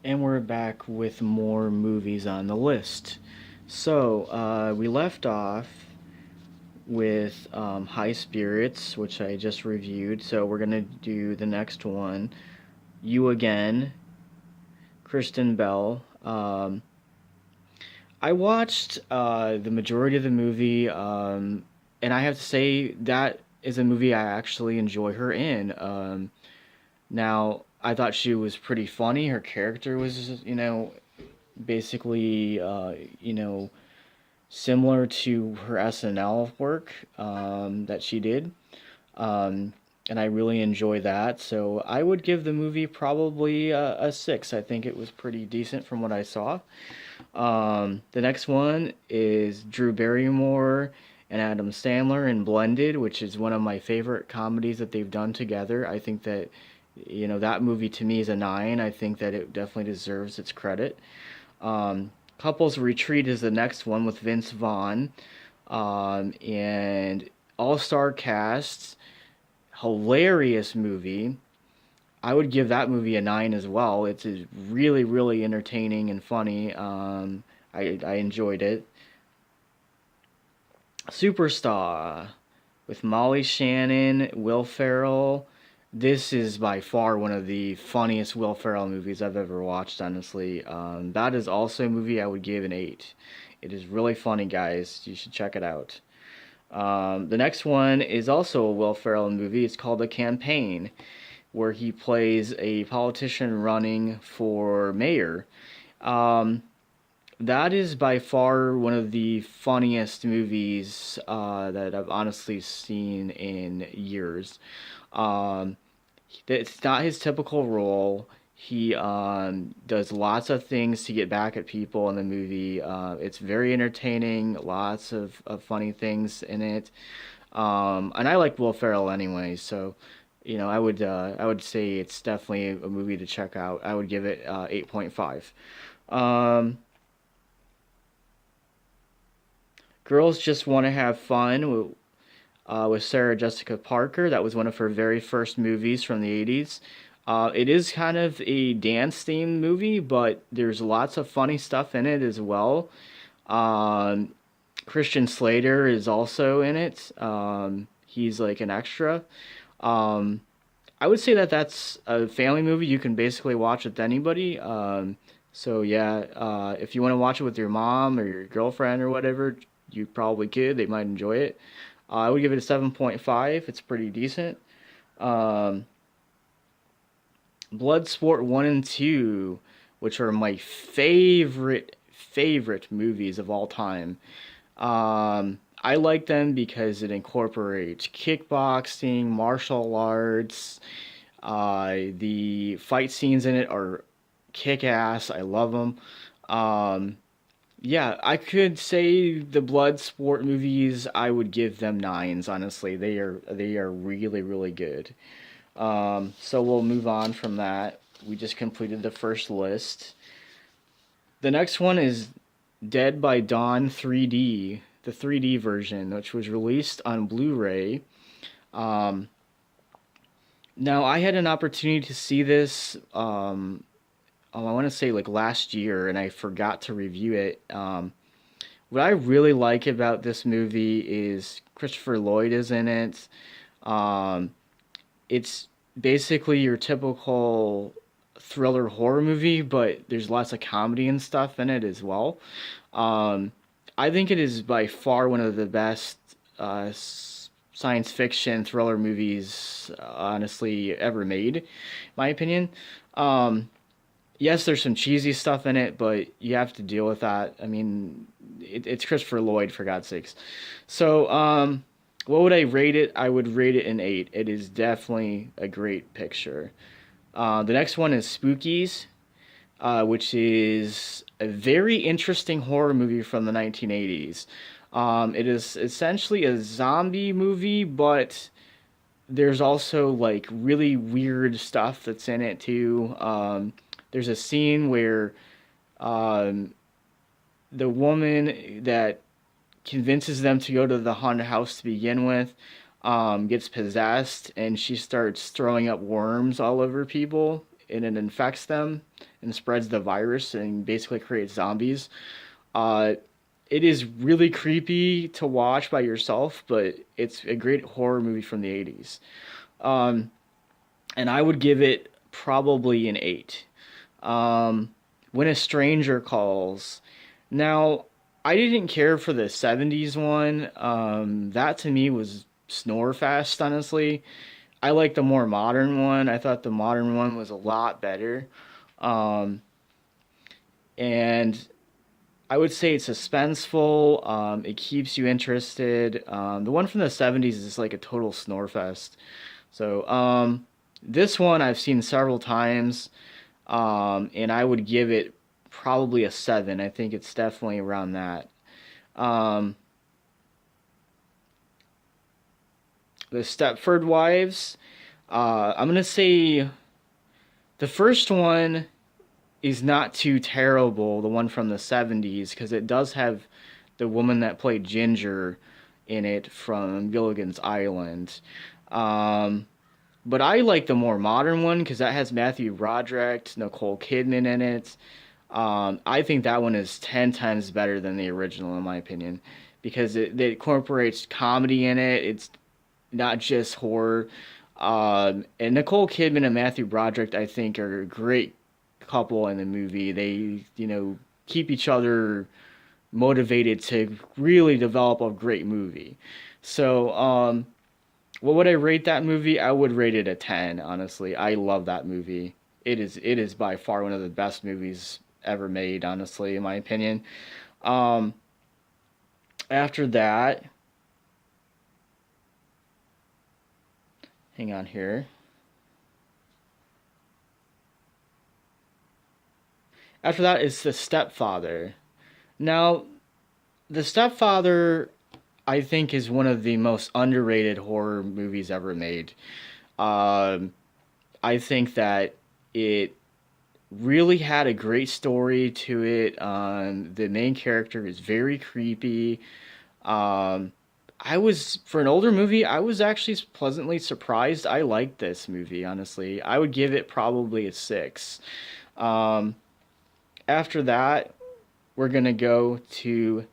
And we're back with more movies on the list. We left off with High Spirits, which I just reviewed. So, we're going to do the next one. You Again, Kristen Bell. I watched the majority of the movie, and I have to say that is a movie I actually enjoy her in. Now, I thought she was pretty funny. Her character was, basically, similar to her SNL work that she did. Um, and I really enjoy that. So I would give the movie probably a 6. I think it was pretty decent from what I saw. The next one is Drew Barrymore and Adam Sandler in Blended, which is one of my favorite comedies that they've done together. I think that, that movie to me is a 9. I think that it definitely deserves its credit. Couples Retreat is the next one with Vince Vaughn. And all star cast, hilarious movie. I would give that movie a 9 as well. It's really, really entertaining and funny. I enjoyed it. Superstar with Molly Shannon, Will Ferrell. This is by far one of the funniest Will Ferrell movies I've ever watched, honestly. That is also a movie I would give an 8. It is really funny, guys. You should check it out. The next one is also a Will Ferrell movie. It's called The Campaign, where he plays a politician running for mayor. Um, that is by far one of the funniest movies that I've honestly seen in years. Um, it's not his typical role. He does lots of things to get back at people in the movie. It's very entertaining, lots of funny things in it. And I like Will Ferrell anyway, so I would say it's definitely a movie to check out. I would give it 8.5. Um, Girls Just Want to Have Fun with Sarah Jessica Parker. That was one of her very first movies from the 80s. It is kind of a dance themed movie, but there's lots of funny stuff in it as well. Um, Christian Slater is also in it. He's like an extra. Um, I would say that that's a family movie you can basically watch with anybody. So yeah, if you want to watch it with your mom or your girlfriend or whatever, you probably could. They might enjoy it. I would give it a 7.5. It's pretty decent. Um, Bloodsport 1 and 2, which are my favorite movies of all time. I like them because it incorporates kickboxing, martial arts. The fight scenes in it are kick ass. I love them. Um, yeah, I could say the blood sport movies. I would give them 9s. Honestly, they are really really good. So we'll move on from that. We just completed the first list. The next one is Dead by Dawn 3D, the 3D version, which was released on Blu-ray. Um, Now I had an opportunity to see this. I want to say like last year, and I forgot to review it. What I really like about this movie is Christopher Lloyd is in it. Um, it's basically your typical thriller horror movie, but there's lots of comedy and stuff in it as well. Um, I think it is by far one of the best science fiction thriller movies, honestly, ever made, in my opinion. Um, yes, there's some cheesy stuff in it, but you have to deal with that. I mean, it's Christopher Lloyd, for God's sakes. So, what would I rate it? I would rate it an 8. It is definitely a great picture. The next one is Spookies, which is a very interesting horror movie from the 1980s. It is essentially a zombie movie, but there's also like really weird stuff that's in it too. There's a scene where um, the woman that convinces them to go to the haunted house to begin with gets possessed and she starts throwing up worms all over people and it infects them and spreads the virus and basically creates zombies. Uh, it is really creepy to watch by yourself, but it's a great horror movie from the 80s. Um, and I would give it probably an 8. Um, when a Stranger Calls. Now, I didn't care for the 70s one. That to me was Snorefest, honestly. I like the more modern one. I thought the modern one was a lot better. Um, and I would say it's suspenseful. It keeps you interested. The one from the 70s is like a total Snorefest. So, this one I've seen several times. And I would give it probably a 7. I think it's definitely around that. Um, the Stepford Wives, I'm gonna say the first one is not too terrible. The one from the 70s, because it does have the woman that played Ginger in it from Gilligan's Island. Um, but I like the more modern one because that has Matthew Broderick, Nicole Kidman in it. I think that one is 10 times better than the original, in my opinion, because it incorporates comedy in it. It's not just horror. And Nicole Kidman and Matthew Broderick, I think, are a great couple in the movie. They, keep each other motivated to really develop a great movie. So, what would I rate that movie? I would rate it a 10, honestly. I love that movie. It is by far one of the best movies ever made, honestly, in my opinion. Um, after that, hang on here. After that is The Stepfather. Now, The Stepfather, I think, is one of the most underrated horror movies ever made. Um, I think that it really had a great story to it. The main character is very creepy. Um, I was for an older movie, I was actually pleasantly surprised. I liked this movie, honestly. I would give it probably a 6. Um, after that, we're gonna go to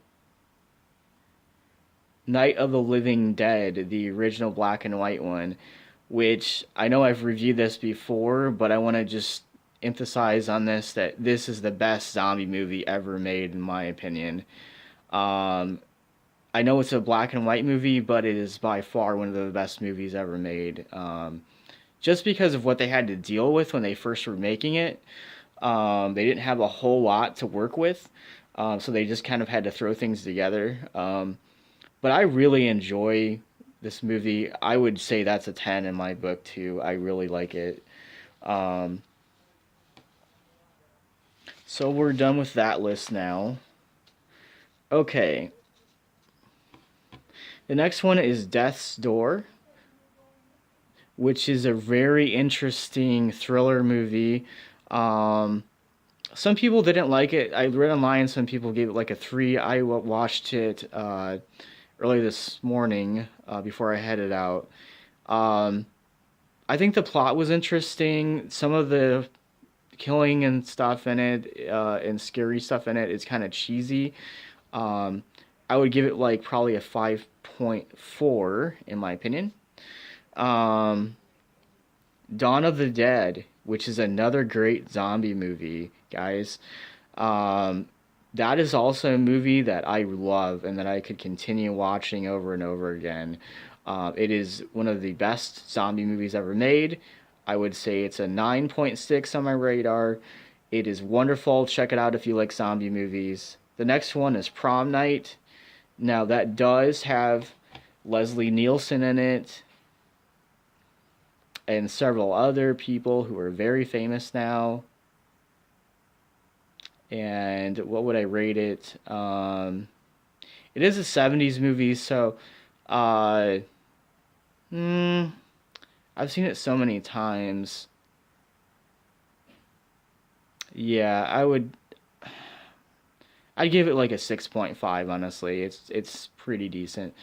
Night of the Living Dead, the original black and white one, which I know I've reviewed this before, but I want to just emphasize on this that this is the best zombie movie ever made, in my opinion. Um, I know it's a black and white movie, but it is by far one of the best movies ever made. Just because of what they had to deal with when they first were making it. They didn't have a whole lot to work with, so they just kind of had to throw things together. But I really enjoy this movie. I would say that's a 10 in my book, too. I really like it. Um, so we're done with that list now. Okay. The next one is Death's Door, which is a very interesting thriller movie. Um, some people didn't like it. I read online some people gave it like a 3. I watched it early this morning before I headed out. Um, I think the plot was interesting. Some of the killing and stuff in it and scary stuff in it is kind of cheesy. Um, I would give it like probably a 5.4 in my opinion. Um, Dawn of the Dead, which is another great zombie movie, guys. Um, that is also a movie that I love and that I could continue watching over and over again. It is one of the best zombie movies ever made. I would say it's a 9.6 on my radar. It is wonderful. Check it out if you like zombie movies. The next one is Prom Night. Now, that does have Leslie Nielsen in it and several other people who are very famous now. And what would I rate it? It is a 70s movie, so uh, hmm, I've seen it so many times. Yeah, I'd give it like a 6.5, honestly. It's pretty decent.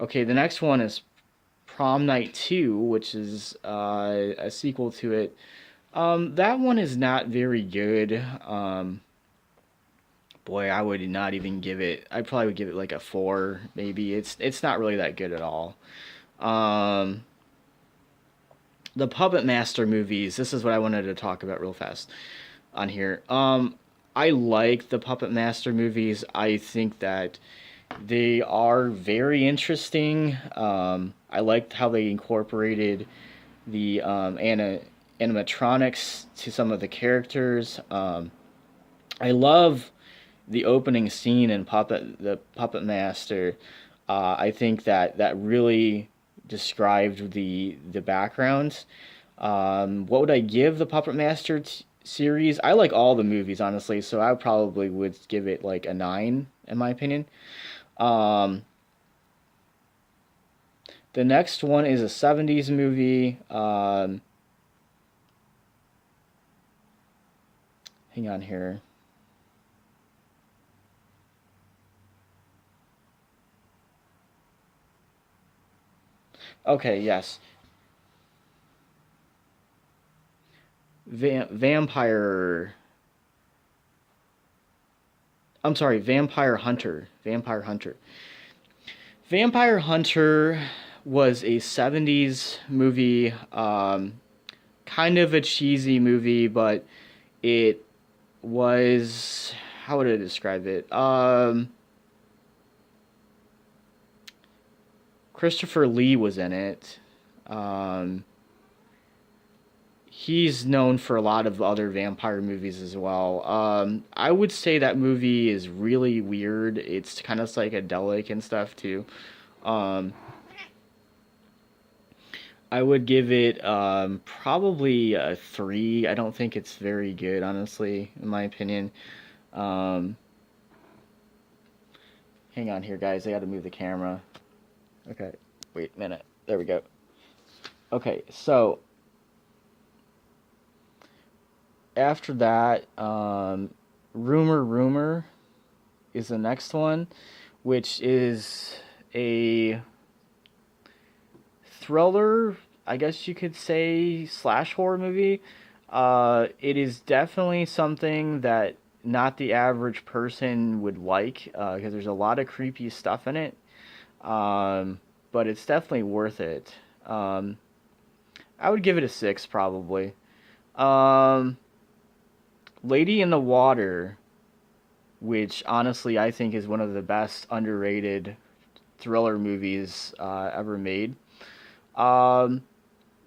Okay, the next one is Prom Night 2, which is a sequel to it. That one is not very good. Boy, I would not even give it. I probably would give it like a four, maybe. It's not really that good at all. Um, the Puppet Master movies. This is what I wanted to talk about real fast on here. I like the Puppet Master movies. I think that they are very interesting. I liked how they incorporated the animatronics to some of the characters. I love the opening scene in the Puppet Master. I think that that really described the backgrounds. What would I give the Puppet Master series? I like all the movies, honestly, so I probably would give it like a nine, in my opinion. Um, the next one is a '70s movie. Hang on here. Okay, yes. Vampire. I'm sorry, Vampire Hunter. Vampire Hunter. Vampire Hunter was a '70s movie, kind of a cheesy movie, but it was, how would I describe it? Christopher Lee was in it. Um, he's known for a lot of other vampire movies as well. I would say that movie is really weird. It's kind of psychedelic and stuff too. Um, I would give it probably a three. I don't think it's very good, honestly, in my opinion. Um, hang on here, guys. I got to move the camera. Okay, wait a minute. There we go. Okay, so after that, Rumor is the next one, which is a thriller, I guess you could say, slash horror movie. It is definitely something that not the average person would like because there's a lot of creepy stuff in it. But it's definitely worth it. Um, I would give it a six probably. Um, Lady in the Water, which honestly I think is one of the best underrated thriller movies ever made. Um,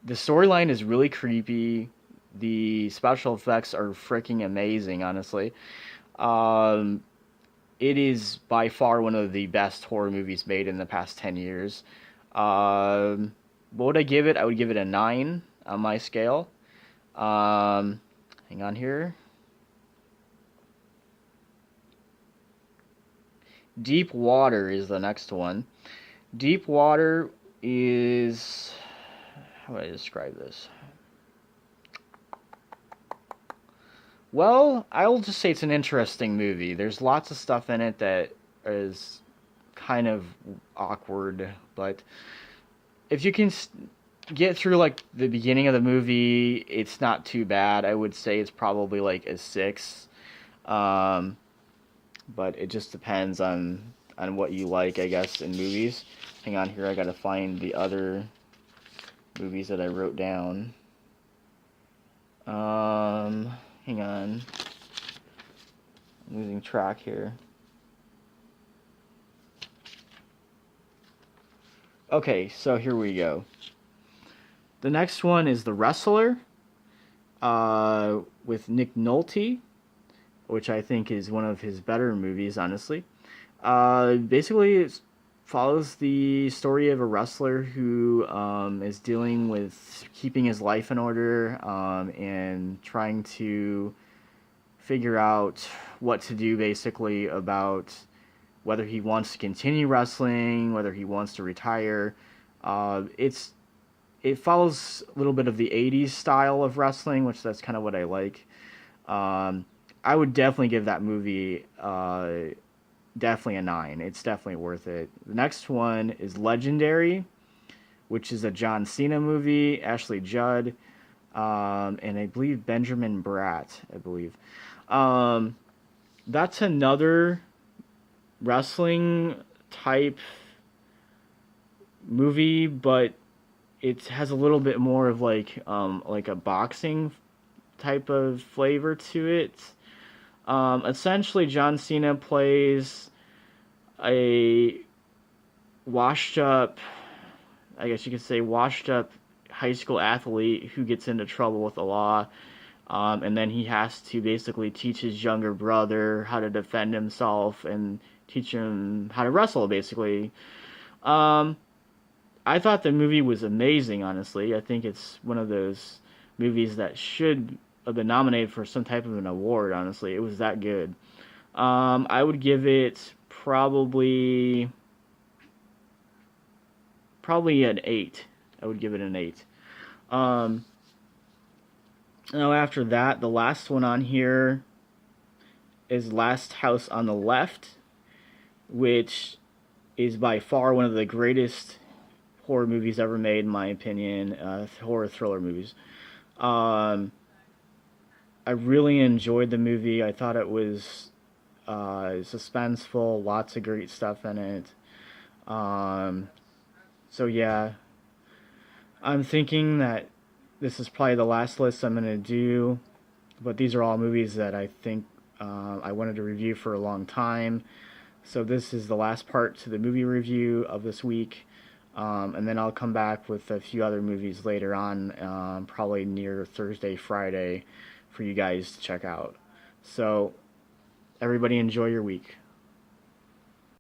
the storyline is really creepy. The special effects are freaking amazing, honestly. Um, it is by far one of the best horror movies made in the past 10 years. What would I give it? I would give it a 9 on my scale. Um, hang on here. Deep Water is the next one. Deep Water is. How would I describe this? Well, I'll just say it's an interesting movie. There's lots of stuff in it that is kind of awkward, but if you can get through like the beginning of the movie, it's not too bad. I would say it's probably like a six, um, but it just depends on what you like, I guess, in movies. Hang on here, I gotta find the other movies that I wrote down. Hang on, I'm losing track here. Okay, so here we go. The next one is The Wrestler, with Nick Nolte, which I think is one of his better movies, honestly. Basically, it follows the story of a wrestler who is dealing with keeping his life in order and trying to figure out what to do, basically, about whether he wants to continue wrestling, whether he wants to retire. It follows a little bit of the '80s style of wrestling, which that's kind of what I like. Um, I would definitely give that movie definitely a 9. It's definitely worth it. The next one is Legendary, which is a John Cena movie. Ashley Judd. and I believe Benjamin Bratt, I believe. Um, that's another wrestling type movie, but it has a little bit more of like a boxing type of flavor to it. Essentially, John Cena plays a washed up, I guess you could say, washed up high school athlete who gets into trouble with the law. And then he has to basically teach his younger brother how to defend himself and teach him how to wrestle, basically. Um, I thought the movie was amazing, honestly. I think it's one of those movies that should have been nominated for some type of an award, honestly. It was that good. I would give it probably an 8. I would give it an 8. Um, Now after that, the last one on here is Last House on the Left, which is by far one of the greatest horror movies ever made, in my opinion. Horror thriller movies. Um, I really enjoyed the movie. I thought it was suspenseful, lots of great stuff in it. Um, so yeah, I'm thinking that this is probably the last list I'm gonna do, but these are all movies that I think I wanted to review for a long time. So this is the last part to the movie review of this week, and then I'll come back with a few other movies later on, probably near Thursday, Friday, for you guys to check out. So everybody enjoy your week.